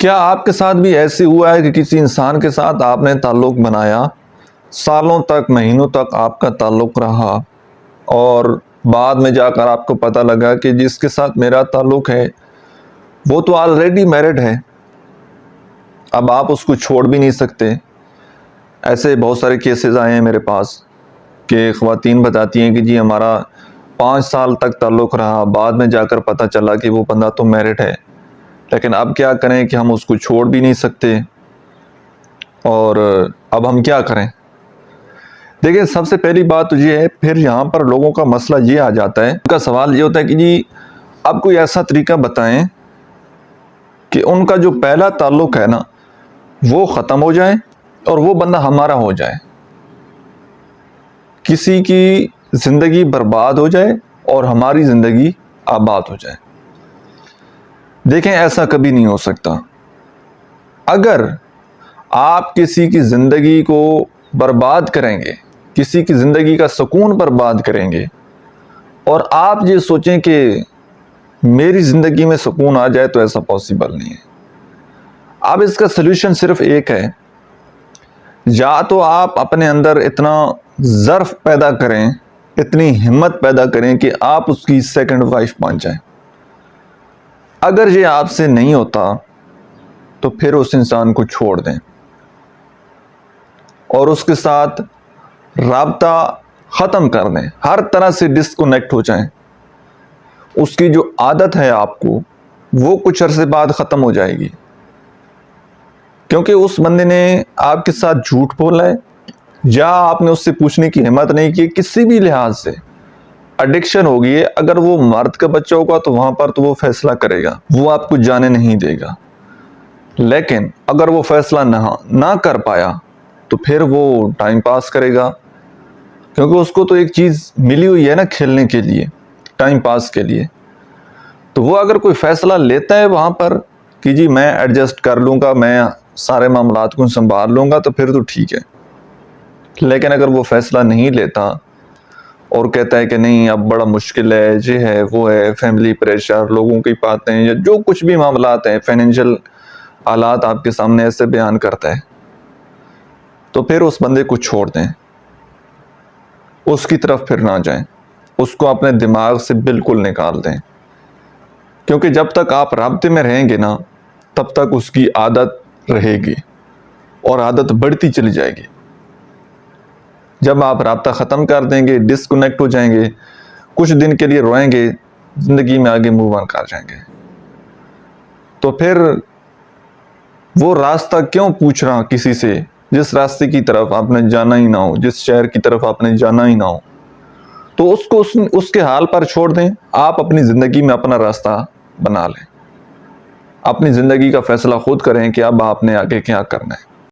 کیا آپ کے ساتھ بھی ایسے ہوا ہے کہ کسی انسان کے ساتھ آپ نے تعلق بنایا، سالوں تک مہینوں تک آپ کا تعلق رہا، اور بعد میں جا کر آپ کو پتہ لگا کہ جس کے ساتھ میرا تعلق ہے وہ تو آلریڈی میرڈ ہے، اب آپ اس کو چھوڑ بھی نہیں سکتے؟ ایسے بہت سارے کیسز آئے ہیں میرے پاس کہ خواتین بتاتی ہیں کہ جی ہمارا 5 سال تک تعلق رہا، بعد میں جا کر پتہ چلا کہ وہ بندہ تو میرڈ ہے، لیکن اب کیا کریں کہ ہم اس کو چھوڑ بھی نہیں سکتے، اور اب ہم کیا کریں؟ دیکھیں، سب سے پہلی بات تو یہ ہے، پھر یہاں پر لوگوں کا مسئلہ یہ آ جاتا ہے، ان کا سوال یہ ہوتا ہے کہ جی اب کوئی ایسا طریقہ بتائیں کہ ان کا جو پہلا تعلق ہے نا وہ ختم ہو جائے اور وہ بندہ ہمارا ہو جائے، کسی کی زندگی برباد ہو جائے اور ہماری زندگی آباد ہو جائے۔ دیکھیں، ایسا کبھی نہیں ہو سکتا۔ اگر آپ کسی کی زندگی کو برباد کریں گے، کسی کی زندگی کا سکون برباد کریں گے، اور آپ یہ سوچیں کہ میری زندگی میں سکون آ جائے، تو ایسا پاسبل نہیں ہے۔ اب اس کا سلوشن صرف ایک ہے، یا تو آپ اپنے اندر اتنا ظرف پیدا کریں، اتنی ہمت پیدا کریں کہ آپ اس کی سیکنڈ وائف بن جائیں۔ اگر یہ آپ سے نہیں ہوتا تو پھر اس انسان کو چھوڑ دیں اور اس کے ساتھ رابطہ ختم کر دیں، ہر طرح سے ڈسکنیکٹ ہو جائیں۔ اس کی جو عادت ہے آپ کو، وہ کچھ عرصے بعد ختم ہو جائے گی، کیونکہ اس بندے نے آپ کے ساتھ جھوٹ بولا ہے، یا آپ نے اس سے پوچھنے کی ہمت نہیں کی، کسی بھی لحاظ سے ایڈکشن ہوگی ہے۔ اگر وہ مرد کا بچہ ہوگا تو وہاں پر تو وہ فیصلہ کرے گا، وہ آپ کو جانے نہیں دے گا، لیکن اگر وہ فیصلہ نہ کر پایا تو پھر وہ ٹائم پاس کرے گا، کیونکہ اس کو تو ایک چیز ملی ہوئی ہے نا کھیلنے کے لیے، ٹائم پاس کے لیے۔ تو وہ اگر کوئی فیصلہ لیتا ہے وہاں پر کہ جی میں ایڈجسٹ کر لوں گا، میں سارے معاملات کو سنبھال لوں گا، تو پھر تو ٹھیک ہے۔ لیکن اگر وہ فیصلہ نہیں لیتا اور کہتا ہے کہ نہیں اب بڑا مشکل ہے، یہ ہے وہ ہے، فیملی پریشر، لوگوں کی باتیں، یا جو کچھ بھی معاملات ہیں، فائنینشل حالات آپ کے سامنے ایسے بیان کرتا ہے، تو پھر اس بندے کو چھوڑ دیں، اس کی طرف پھر نہ جائیں، اس کو اپنے دماغ سے بالکل نکال دیں، کیونکہ جب تک آپ رابطے میں رہیں گے نا تب تک اس کی عادت رہے گی اور عادت بڑھتی چلی جائے گی۔ جب آپ رابطہ ختم کر دیں گے، ڈسکنیکٹ ہو جائیں گے، کچھ دن کے لیے روئیں گے، زندگی میں آگے موو آن کر جائیں گے، تو پھر وہ راستہ کیوں پوچھ رہا کسی سے جس راستے کی طرف آپ نے جانا ہی نہ ہو، جس شہر کی طرف آپ نے جانا ہی نہ ہو؟ تو اس کو اس کے حال پر چھوڑ دیں، آپ اپنی زندگی میں اپنا راستہ بنا لیں، اپنی زندگی کا فیصلہ خود کریں کہ اب آپ نے آگے کیا کرنا ہے۔